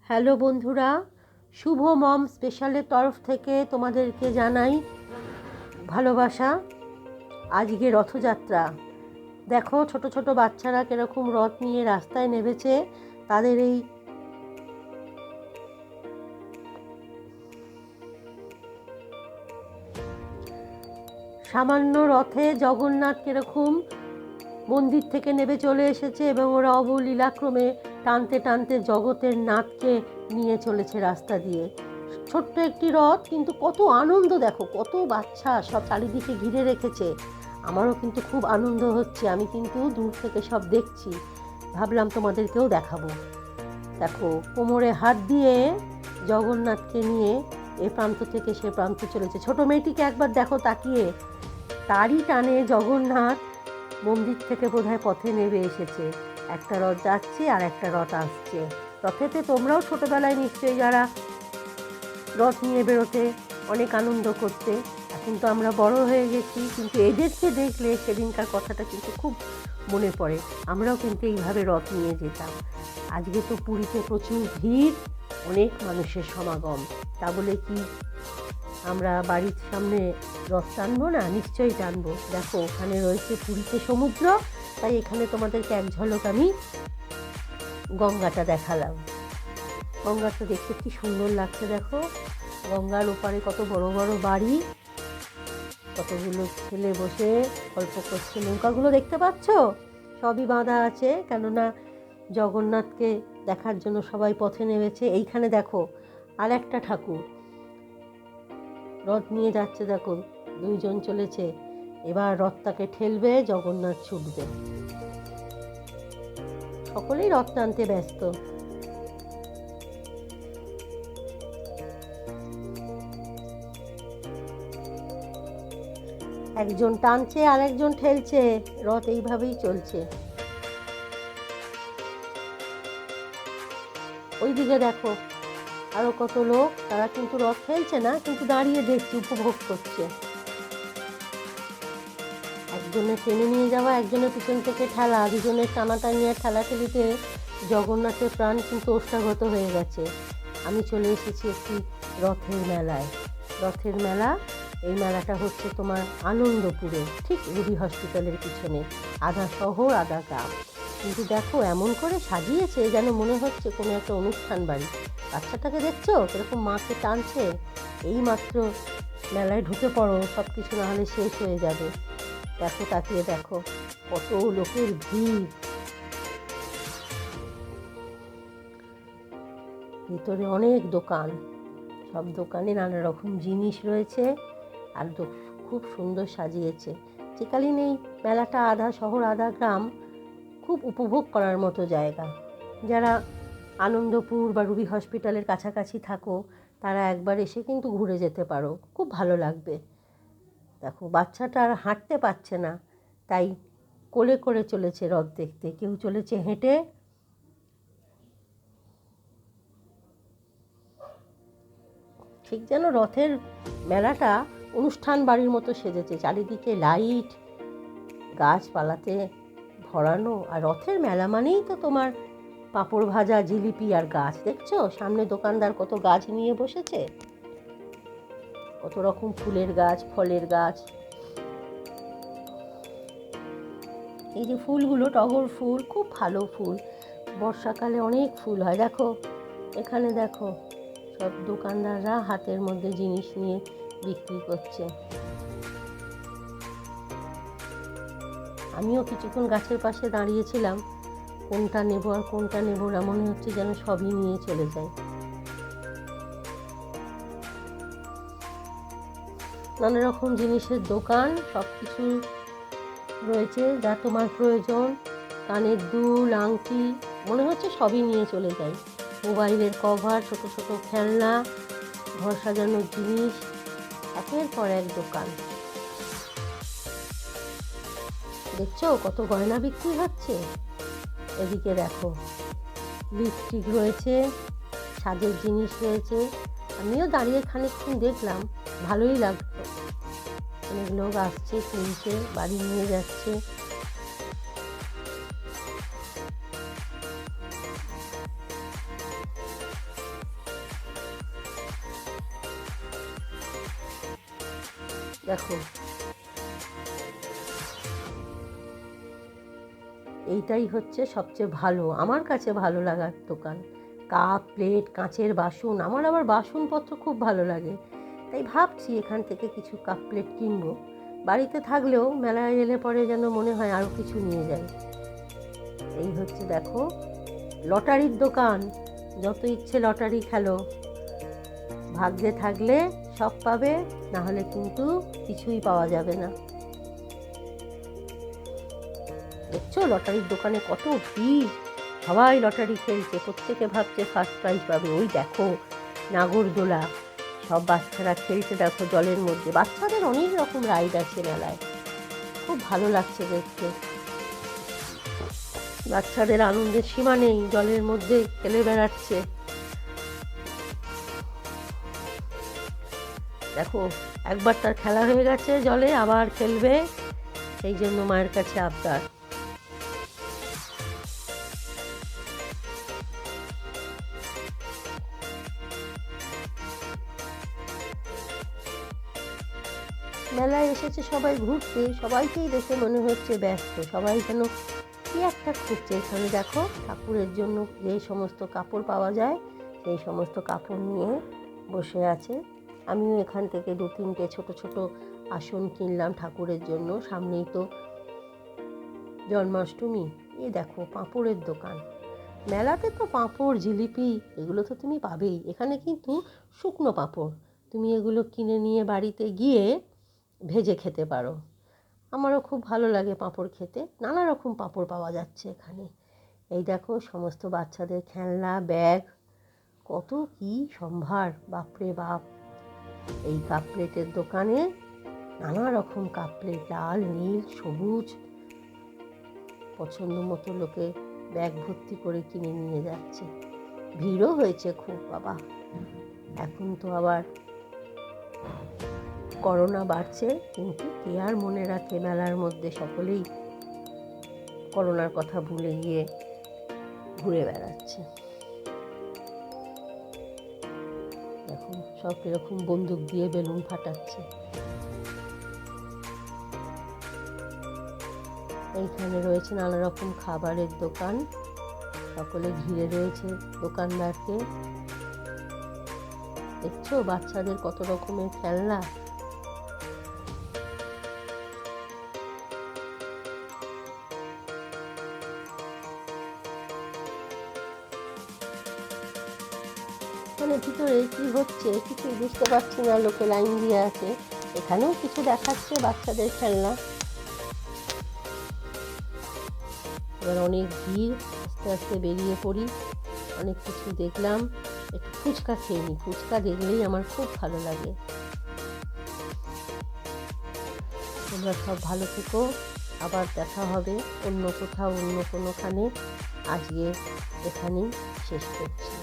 Hello বন্ধুরা, শুভ মম স্পেশালের তরফ থেকে তোমাদেরকে জানাই ভালোবাসা। আজকে রথযাত্রা। দেখো ছোট ছোট বাচ্চারা কিরকম রথ নিয়ে রাস্তায় নেমেছে। তাদের এই সামান্য রথে জগন্নাথ কিরকম মন্দির থেকে নেমে চলে এসেছে এবং ওরা অবলীলাক্রমে টানতে টানতে জগতের নাথকে নিয়ে চলেছে রাস্তা দিয়ে। ছোট্ট একটি রথ, কিন্তু কত আনন্দ, দেখো কত বাচ্চা সব চারিদিকে ঘিরে রেখেছে। আমারও কিন্তু খুব আনন্দ হচ্ছে, আমি কিন্তু দূর থেকে সব দেখছি, ভাবলাম তোমাদেরকেও দেখাবো। দেখো কোমরে হাত দিয়ে জগন্নাথকে নিয়ে এ প্রান্ত থেকে সে প্রান্ত চলেছে। ছোট মেয়েটিকে একবার দেখো তাকিয়ে, তারই টানে জগন্নাথ মন্দির থেকে বোধহয় পথে নেমে এসেছে। একটা রথ যাচ্ছে আর একটা রথ আসছে। রথেতে তোমরাও ছোটবেলায় নিশ্চয়ই যারা রথ নিয়ে বেরোতে, অনেক আনন্দ করতে। এখন তো আমরা বড় হয়ে গেছি, কিন্তু এদেরকে দেখলে সেদিনকার কথাটা কিন্তু খুব মনে পড়ে। আমরাও কিন্তু এইভাবে রথ নিয়ে যেতাম। আজকে তো পুরীতে প্রচুর ভিড়, অনেক মানুষের সমাগম। তা বলে কি আমরা বাড়ির সামনে রথ টানবো না? নিশ্চয়ই টানবো। দেখো ওখানে রয়েছে পুরীতে সমুদ্র, তাই এখানে তোমাদেরকে এক ঝলক আমি গঙ্গাটা দেখালাম। গঙ্গাটা দেখতে কি সুন্দর লাগছে। দেখো গঙ্গার ওপারে কত বড় বড় বাড়ি, কতগুলো ছেলে বসে গল্প করছে। নৌকাগুলো দেখতে পাচ্ছ, সবই বাঁধা আছে, কেননা জগন্নাথকে দেখার জন্য সবাই পথে নেমেছে। এইখানে দেখো আর একটা ঠাকুর রথ নিয়ে যাচ্ছে, দেখো দুইজন চলেছে। এবার রথটাকে ঠেলবে, জগন্নাথ ছুটবে। সকলেই রথ টানতে ব্যস্ত। একজন টানছে আর একজন ঠেলছে, রথ এইভাবেই চলছে। ওইদিকে দেখো আরো কত লোক, তারা কিন্তু রথ ঠেলছে না, কিন্তু দাঁড়িয়ে দেখছে, উপভোগ করছে। একজনের টেনে নিয়ে যাওয়া, একজনের পিছন থেকে ঠেলা, দুজনের টানাটানি আর ঠেলাঠেলিতে জগন্নাথের প্রাণ কিন্তু ওষ্ঠাগত হয়ে গেছে। আমি চলে এসেছি একটি রথের মেলায়। রথের মেলা, এই মেলাটা হচ্ছে তোমার আনন্দপুরে, ঠিক রুবি হসপিটালের পিছনে, আধা শহর আধা গ্রাম। কিন্তু দেখো এমন করে সাজিয়েছে যেন মনে হচ্ছে কোনো একটা অনুষ্ঠান বাড়ি। বাচ্চাটাকে দেখছো কিরকম মাকে টানছে। এই মাত্র মেলায় ঢুকে পড়ো, সব কিছু না হলে শেষ হয়ে যাবে। দেখো তাকিয়ে দেখো কত লোকের ভিড়। ভিতরে অনেক দোকান, সব দোকানে নানা রকম জিনিস রয়েছে, আর খুব সুন্দর সাজিয়েছে। যেকালীন এই মেলাটা আধা শহর আধা গ্রাম, খুব উপভোগ করার মতো জায়গা। যারা আনন্দপুর বা রুবি হসপিটালের কাছাকাছি থাকো, তারা একবার এসে কিন্তু ঘুরে যেতে পারো, খুব ভালো লাগবে। দেখো বাচ্চাটা আর হাঁটতে পারছে না, তাই কোলে করে চলেছে রথ দেখতে। কেউ চলেছে হেঁটে। ঠিক যেন রথের মেলাটা অনুষ্ঠান বাড়ির মতো সেজেছে, চারিদিকে লাইট, গাছপালাতে ভরানো। আর রথের মেলা মানেই তো তোমার পাঁপড় ভাজা, জিলিপি আর গাছ। দেখছো সামনে দোকানদার কত গাছ নিয়ে বসেছে, কত রকম ফুলের গাছ, ফলের গাছ। এই যে ফুলগুলো, টগর ফুল, খুব ভালো ফুল, বর্ষাকালে অনেক ফুল হয়। দেখো এখানে দেখো সব দোকানদাররা হাতের মধ্যে জিনিস নিয়ে বিক্রি করছে। আমিও কিছুক্ষণ গাছের পাশে দাঁড়িয়েছিলাম, কোনটা নেব আর কোনটা নেব না, মনে হচ্ছে যেন সবই নিয়ে চলে যায়। নানা রকম জিনিসের দোকান, সব কিছু রয়েছে যা তোমার প্রয়োজন। কানের দুল, আংটি, মনে হচ্ছে সবই নিয়ে চলে যায়। মোবাইলের কভার, ছোট ছোট খেলনা, ঘর সাজানোর জিনিস, একের পর এক দোকান। দেখছো কত গয়না বিক্রি হচ্ছে। এদিকে দেখো লিপস্টিক রয়েছে, সাজের জিনিস রয়েছে। আমিও দাঁড়িয়ে খানিকক্ষণ দেখলাম, ভালোই লাগতো। অনেক লোক আসছে, কিনছে, বাড়ি নিয়ে যাচ্ছে। দেখো, এইটাই হচ্ছে সবচেয়ে ভালো, আমার কাছে ভালো লাগার দোকান। কাপ প্লেট, কাঁচের বাসন, আমার আবার বাসনপত্র খুব ভালো লাগে, তাই ভাবছি এখান থেকে কিছু কাপ প্লেট কিনবো। বাড়িতে থাকলেও মেলায় এলে পরে যেন মনে হয় আরও কিছু নিয়ে যাই। এই হচ্ছে দেখো লটারির দোকান, যত ইচ্ছে লটারি খেলো, ভাগ্যে থাকলে সব পাবে, না হলে কিন্তু কিছুই পাওয়া যাবে না। দেখছো লটারির দোকানে কত ভিড়, সবাই লটারি খেলছে, প্রত্যেকে ভাবছে ফার্স্ট প্রাইজ পাবে। ওই দেখো নাগরদোলা, সব বাচ্চারা খেলছে দেখো জলের মধ্যে। বাচ্চাদের অনেক রকম রাইড আছে মেলায়, খুব ভালো লাগছে দেখতে। বাচ্চাদের আনন্দের সীমা নেই, জলের মধ্যে খেলে বেড়াচ্ছে। দেখো একবার তার খেলা হয়ে গেছে জলে, আবার খেলবে, সেই জন্য মায়ের কাছে আবদার। মেলায় এসেছে সবাই ঘুরতে, সবাইকেই দেখে মনে হচ্ছে ব্যস্ত, সবাই যেন কি একটা খুঁজছে। এখানে দেখো ঠাকুরের জন্য যে সমস্ত কাপড় পাওয়া যায় সেই সমস্ত কাপড় নিয়ে বসে আছে। আমিও এখান থেকে 2-3টে ছোট ছোট আসন কিনলাম ঠাকুরের জন্য, সামনেই তো জন্মাষ্টমী। এই দেখো পাঁপড়ের দোকান, মেলাতে তো পাঁপড় জিলিপি এগুলো তো তুমি পাবেই, এখানে কিন্তু শুকনো পাঁপড়, তুমি এগুলো কিনে নিয়ে বাড়িতে গিয়ে ভেজে খেতে পারো। আমারও খুব ভালো লাগে পাঁপড় খেতে, নানা রকম পাঁপড় পাওয়া যাচ্ছে এখানে। এই দেখো সমস্ত বাচ্চাদের খেলনা, ব্যাগ, কত কি সম্ভার, বাপরে বাপ। এই কাপ প্লেটের দোকানে নানা রকম কাপ প্লেট, লাল নীল সবুজ, পছন্দ মতো লোকে ব্যাগ ভর্তি করে কিনে নিয়ে যাচ্ছে। ভিড়ও হয়েছে খুব বাবা, এখন তো আবার করোনা বাড়ছে, কিন্তু কে আর মনে রাখে, মেলার মধ্যে সকলেই করোনার কথা ভুলে গিয়ে ঘুরে বেড়াচ্ছে। এখন সব এরকম বন্দুক দিয়ে বেলুন ফাটাচ্ছে। এইখানে রয়েছে নানা রকম খাবারের দোকান, সকলে ঘিরে রয়েছে দোকানদারকে। দেখছো বাচ্চাদের কত রকমের খেলনা। মানে ভিতরে কি হচ্ছে কিছুই বুঝতে পারছি না, লোকে লাইন দিয়ে আছে। এখানেও কিছু দেখাচ্ছে বাচ্চাদের খেলনা। এবার অনেক ভিড়, আস্তে আস্তে বেরিয়ে পড়ি। অনেক কিছু দেখলাম, একটু ফুচকা খেয়ে নিই, ফুচকা দেখলেই আমার খুব ভালো লাগে। তোমরা সব ভালো থেকো, আবার দেখা হবে অন্য কোথাও, অন্য কোনোখানে। আজকে এখানেই শেষ করছি।